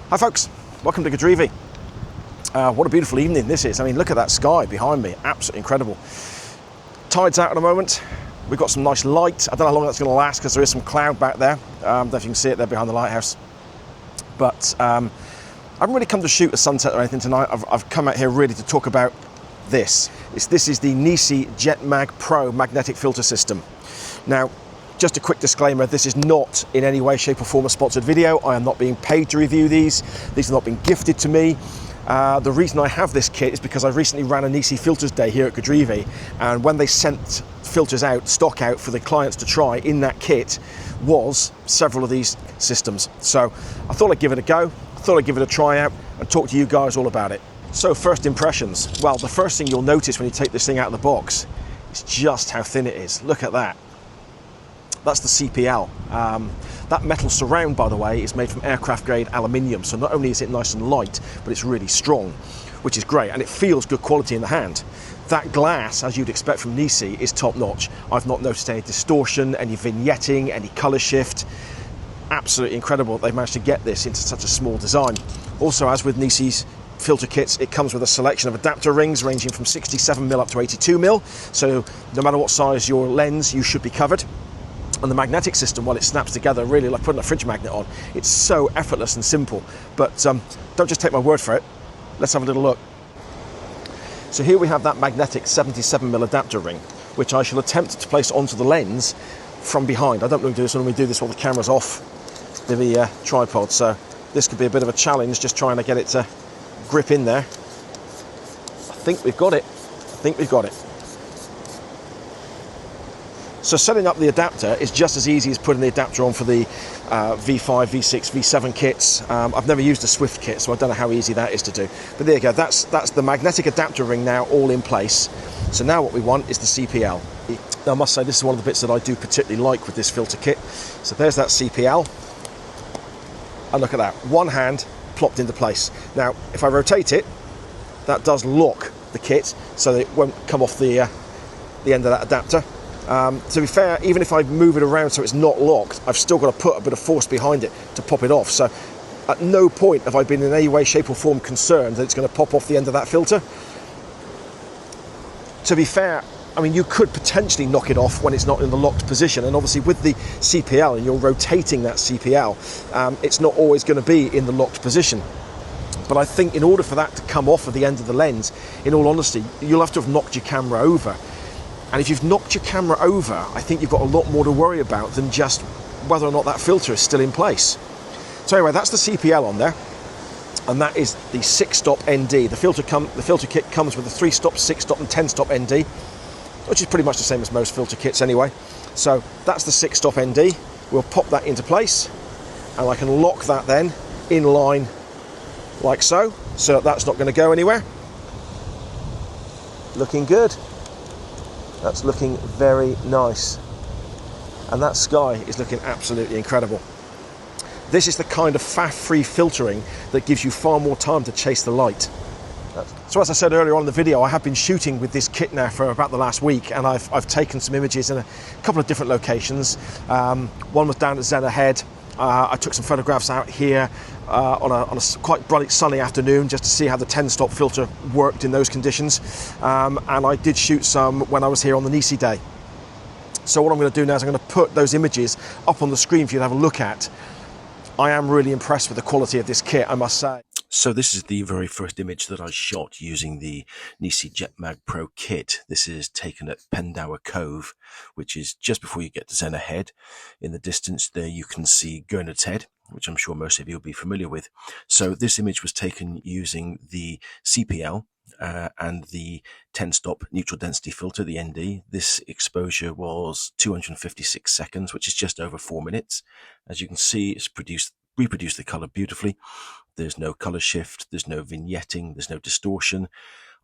Hi folks, welcome to Godrevy. What a beautiful evening this is. I mean, look at that sky behind me, absolutely incredible. Tide's out at the moment. We've got some nice light. I don't know how long that's going to last because there is some cloud back there. I don't know if you can see it there behind the lighthouse. But I haven't really come to shoot a sunset or anything tonight. I've come out here really to talk about this. This is the NiSi Jetmag Pro magnetic filter system. Now, just a quick disclaimer, this is not in any way, shape or form a sponsored video. I am not being paid to review these. These have not been gifted to me. The reason I have this kit is because I recently ran a NiSi Filters day here at Godrevy, and when they sent filters out, stock out for the clients to try, in that kit was several of these systems. So I thought I'd give it a go. I thought I'd give it a try out and talk to you guys all about it. So first impressions. Well, the first thing you'll notice when you take this thing out of the box is just how thin it is. Look at that. That's the CPL. That metal surround, by the way, is made from aircraft grade aluminium. So not only is it nice and light, but it's really strong, which is great. And it feels good quality in the hand. That glass, as you'd expect from NiSi, is top notch. I've not noticed any distortion, any vignetting, any color shift. Absolutely incredible that they've managed to get this into such a small design. Also, as with NiSi's filter kits, it comes with a selection of adapter rings ranging from 67mm up to 82mm. So no matter what size your lens, you should be covered. And the magnetic system, while it snaps together, really like putting a fridge magnet on. It's so effortless and simple. But don't just take my word for it. Let's have a little look. So here we have that magnetic 77mm adapter ring, which I shall attempt to place onto the lens from behind. I don't normally do this when we do this while the camera's off the tripod. So this could be a bit of a challenge, just trying to get it to grip in there. I think we've got it. So setting up the adapter is just as easy as putting the adapter on for the V5, V6, V7 kits. I've never used a Swift kit, so I don't know how easy that is to do. But there you go, that's the magnetic adapter ring now all in place. So now what we want is the CPL. Now I must say this is one of the bits that I do particularly like with this filter kit. So there's that CPL. And look at that, one hand plopped into place. Now, if I rotate it, that does lock the kit so that it won't come off the end of that adapter. To be fair, even if I move it around so it's not locked, I've still got to put a bit of force behind it to pop it off. So at no point have I been in any way, shape or form concerned that it's going to pop off the end of that filter. To be fair, I mean, you could potentially knock it off when it's not in the locked position. And obviously with the CPL, and you're rotating that CPL, it's not always going to be in the locked position. But I think in order for that to come off at the end of the lens, in all honesty, you'll have to have knocked your camera over. And if you've knocked your camera over, I think you've got a lot more to worry about than just whether or not that filter is still in place. So anyway, that's the CPL on there. And that is the 6-stop ND. The filter kit comes with a 3-stop, 6-stop and 10-stop ND, which is pretty much the same as most filter kits anyway. So that's the 6-stop ND. We'll pop that into place, and I can lock that then in line like so that that's not going to go anywhere. Looking good. That's looking very nice. And that sky is looking absolutely incredible. This is the kind of faff-free filtering that gives you far more time to chase the light. So as I said earlier on in the video, I have been shooting with this kit now for about the last week, and I've taken some images in a couple of different locations. One was down at Zena Head. I took some photographs out here on a quite bright sunny afternoon just to see how the 10-stop filter worked in those conditions. And I did shoot some when I was here on the NiSi day. So what I'm going to do now is I'm going to put those images up on the screen for you to have a look at. I am really impressed with the quality of this kit, I must say. So this is the very first image that I shot using the NiSi Jetmag Pro kit. This is taken at Pendower Cove, which is just before you get to Zena Head. In the distance there you can see Gurnard's Head, which I'm sure most of you will be familiar with. So this image was taken using the CPL and the 10-stop neutral density filter, the ND. This exposure was 256 seconds, which is just over 4 minutes. As you can see, it's reproduced the color beautifully. There's no color shift, there's no vignetting, there's no distortion.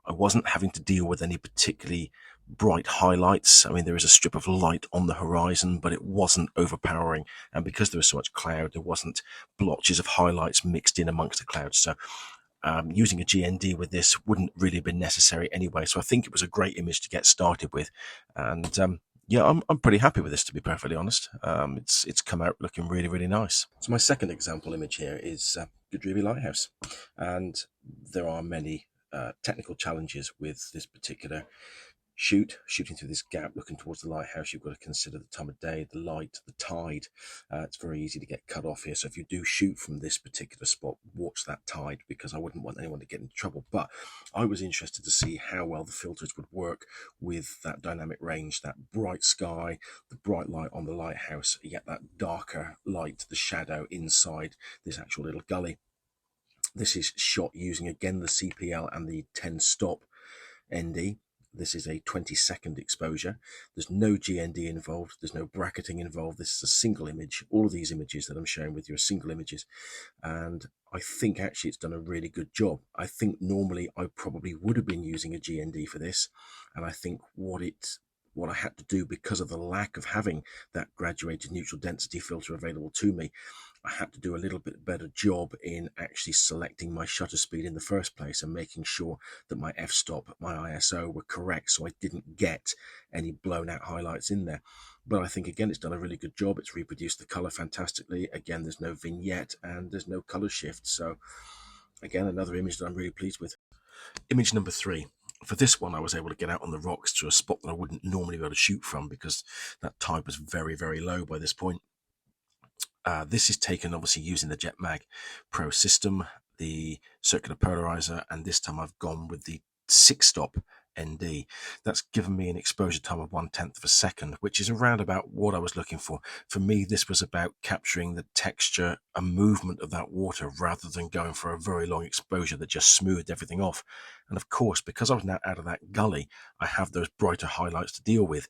I wasn't having to deal with any particularly bright highlights. I mean, there is a strip of light on the horizon, but it wasn't overpowering. And because there was so much cloud, there wasn't blotches of highlights mixed in amongst the clouds. So using a GND with this wouldn't really have been necessary anyway. So I think it was a great image to get started with. And yeah, I'm pretty happy with this, to be perfectly honest. It's come out looking really, really nice. So my second example image here is Godrevy Lighthouse, and there are many technical challenges with this particular shooting through this gap, looking towards the lighthouse. You've got to consider the time of day, the light, the tide. It's very easy to get cut off here. So if you do shoot from this particular spot, watch that tide, because I wouldn't want anyone to get into trouble. But I was interested to see how well the filters would work with that dynamic range, that bright sky, the bright light on the lighthouse, yet that darker light, the shadow inside this actual little gully. This is shot using, again, the CPL and the 10 stop ND. This is a 20-second exposure. There's no GND involved. There's no bracketing involved. This is a single image. All of these images that I'm sharing with you are single images. And I think actually it's done a really good job. I think normally I probably would have been using a GND for this. And I think what I had to do, because of the lack of having that graduated neutral density filter available to me, I had to do a little bit better job in actually selecting my shutter speed in the first place and making sure that my f-stop, my ISO were correct, so I didn't get any blown out highlights in there. But I think, again, it's done a really good job. It's reproduced the color fantastically. Again, there's no vignette and there's no color shift. So again, another image that I'm really pleased with. Image number 3. For this one, I was able to get out on the rocks to a spot that I wouldn't normally be able to shoot from, because that tide was very, very low by this point. This is taken obviously using the Jetmag Pro system, the circular polarizer, and this time I've gone with the 6-stop ND. That's given me an exposure time of 1/10 of a second, which is around about what I was looking for. For me, this was about capturing the texture and movement of that water rather than going for a very long exposure that just smoothed everything off. And of course, because I was now out of that gully, I have those brighter highlights to deal with.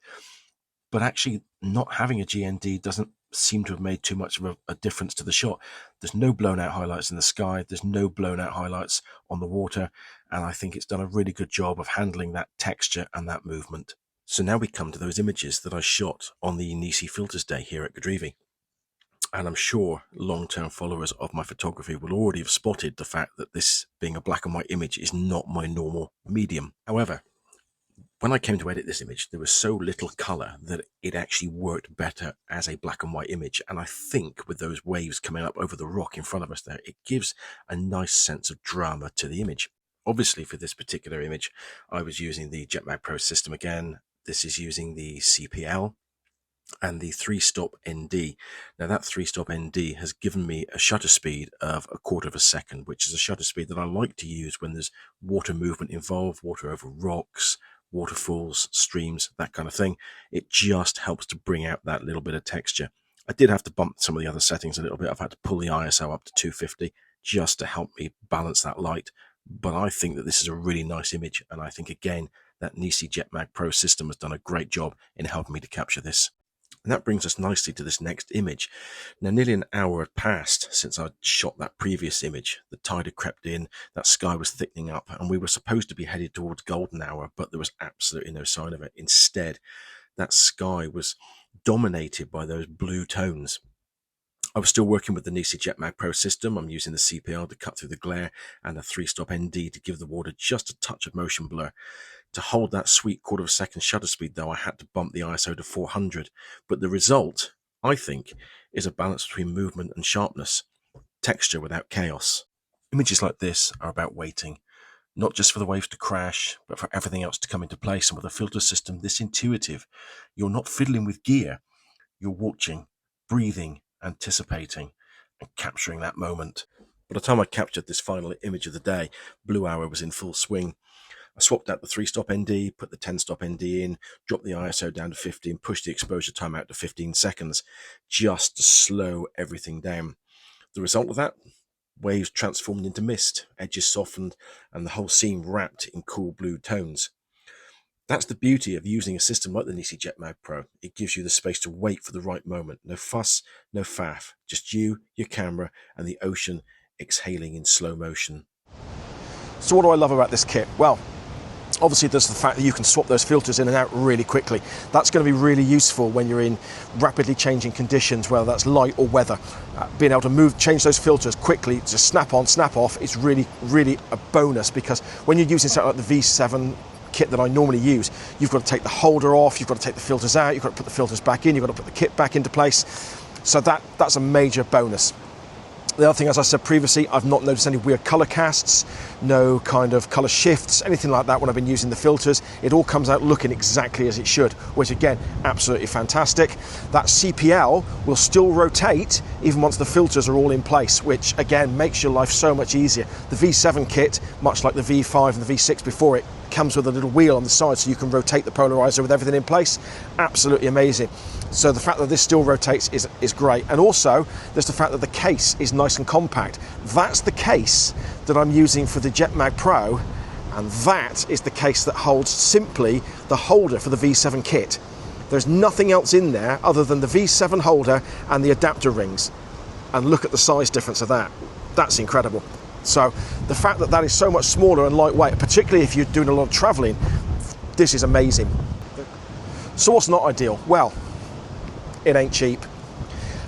But actually, not having a GND doesn't seem to have made too much of a difference to the shot. There's no blown out highlights in the sky. There's no blown out highlights on the water. And I think it's done a really good job of handling that texture and that movement. So now we come to those images that I shot on the NiSi Filters Day here at Godrevy. And I'm sure long-term followers of my photography will already have spotted the fact that this being a black and white image is not my normal medium. However, when I came to edit this image, there was so little color that it actually worked better as a black and white image. And I think with those waves coming up over the rock in front of us there, it gives a nice sense of drama to the image. Obviously, for this particular image, I was using the Jetmag Pro system again. This is using the CPL and the 3-stop ND. Now that 3-stop ND has given me a shutter speed of 1/4 of a second, which is a shutter speed that I like to use when there's water movement involved, water over rocks, waterfalls, streams, that kind of thing. It just helps to bring out that little bit of texture. I did have to bump some of the other settings a little bit. I've had to pull the ISO up to 250 just to help me balance that light. But I think that this is a really nice image. And I think, again, that NiSi Jetmag Pro system has done a great job in helping me to capture this. And that brings us nicely to this next image. Now, nearly an hour had passed since I shot that previous image. The tide had crept in, that sky was thickening up, and we were supposed to be headed towards golden hour, but there was absolutely no sign of it. Instead, that sky was dominated by those blue tones. I was still working with the NiSi Jetmag Pro system. I'm using the CPL to cut through the glare and a 3-stop ND to give the water just a touch of motion blur. To hold that sweet 1/4 of a second shutter speed, though, I had to bump the ISO to 400. But the result, I think, is a balance between movement and sharpness, texture without chaos. Images like this are about waiting, not just for the waves to crash, but for everything else to come into place. And with a filter system this intuitive, you're not fiddling with gear. You're watching, breathing, anticipating, and capturing that moment. By the time I captured this final image of the day, blue hour was in full swing. I swapped out the 3-stop ND, put the 10-stop ND in, dropped the ISO down to 50 and pushed the exposure time out to 15 seconds just to slow everything down. The result of that? Waves transformed into mist, edges softened, and the whole scene wrapped in cool blue tones. That's the beauty of using a system like the NiSi Jetmag Pro. It gives you the space to wait for the right moment. No fuss, no faff, just you, your camera, and the ocean exhaling in slow motion. So what do I love about this kit? Well, obviously there's the fact that you can swap those filters in and out really quickly. That's going to be really useful when you're in rapidly changing conditions, whether that's light or weather. Being able to change those filters quickly, just snap on, snap off, it's really, really a bonus, because when you're using something like the V7 kit that I normally use. You've got to take the holder off, you've got to take the filters out, you've got to put the filters back in, you've got to put the kit back into place. So that's a major bonus. The other thing, as I said previously, I've not noticed any weird color casts, no kind of color shifts, anything like that when I've been using the filters. It all comes out looking exactly as it should, which again, absolutely fantastic. That CPL will still rotate even once the filters are all in place, which again, makes your life so much easier. The V7 kit, much like the V5 and the V6 before it, comes with a little wheel on the side so you can rotate the polarizer with everything in place. Absolutely amazing. So the fact that this still rotates is great. And also there's the fact that the case is nice and compact. That's the case that I'm using for the Jetmag Pro, and that is the case that holds simply the holder for the V7 kit. There's nothing else in there other than the V7 holder and the adapter rings. And look at the size difference of that. That's incredible. So the fact that that is so much smaller and lightweight, particularly if you're doing a lot of traveling, this is amazing. So what's not ideal? Well, it ain't cheap.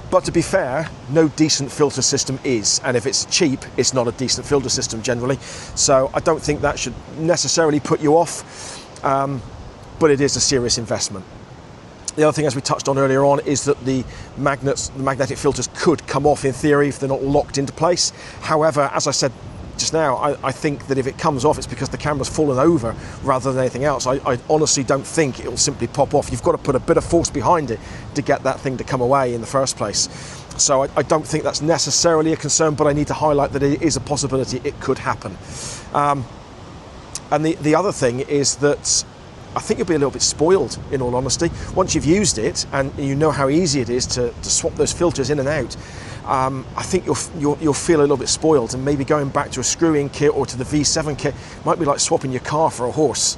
But to be fair, no decent filter system is. And if it's cheap, it's not a decent filter system generally. So I don't think that should necessarily put you off, but it is a serious investment. The other thing, as we touched on earlier on, is that the magnetic filters could come off in theory if they're not locked into place. However, as I said just now, I think that if it comes off, it's because the camera's fallen over rather than anything else. I honestly don't think it will simply pop off. You've got to put a bit of force behind it to get that thing to come away in the first place. So I don't think that's necessarily a concern, but I need to highlight that it is a possibility. It could happen. And the other thing is that I think you'll be a little bit spoiled, in all honesty. Once you've used it and you know how easy it is to swap those filters in and out, I think you'll feel a little bit spoiled, and maybe going back to a screw-in kit or to the V7 kit might be like swapping your car for a horse.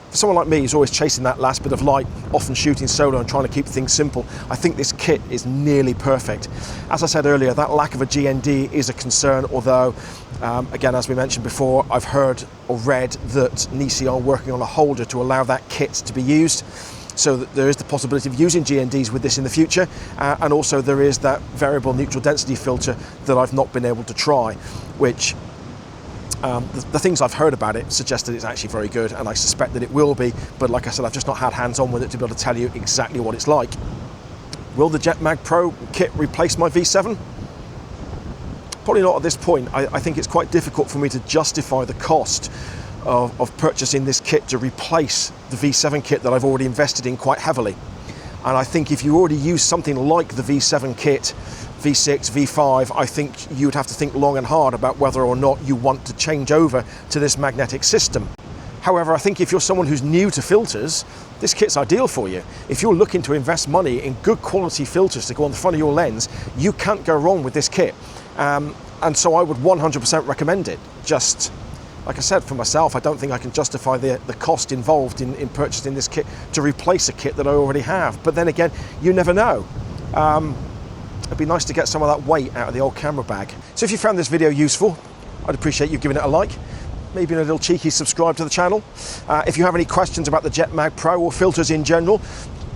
For someone like me who's always chasing that last bit of light, often shooting solo and trying to keep things simple, I think this kit is nearly perfect. As I said earlier, that lack of a GND is a concern, although again, as we mentioned before, I've heard or read that NiSi are working on a holder to allow that kit to be used. So that there is the possibility of using GNDs with this in the future, and also there is that variable neutral density filter that I've not been able to try, which the things I've heard about it suggest that it's actually very good, and I suspect that it will be, but like I said, I've just not had hands-on with it to be able to tell you exactly what it's like. Will the Jetmag Pro kit replace my V7? Probably not at this point. I think it's quite difficult for me to justify the cost of purchasing this kit to replace the V7 kit that I've already invested in quite heavily. And I think if you already use something like the V7 kit, V6, V5, I think you'd have to think long and hard about whether or not you want to change over to this magnetic system. However, I think if you're someone who's new to filters, this kit's ideal for you. If you're looking to invest money in good quality filters to go on the front of your lens, you can't go wrong with this kit. And so I would 100% recommend it. Just like I said, for myself, I don't think I can justify the cost involved in purchasing this kit to replace a kit that I already have. But then again, you never know. It'd be nice to get some of that weight out of the old camera bag. So if you found this video useful, I'd appreciate you giving it a like, maybe a little cheeky subscribe to the channel. If you have any questions about the Jetmag Pro or filters in general,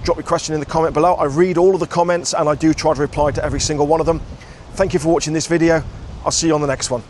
drop your question in the comment below. I read all of the comments and I do try to reply to every single one of them. Thank you for watching this video. I'll see you on the next one.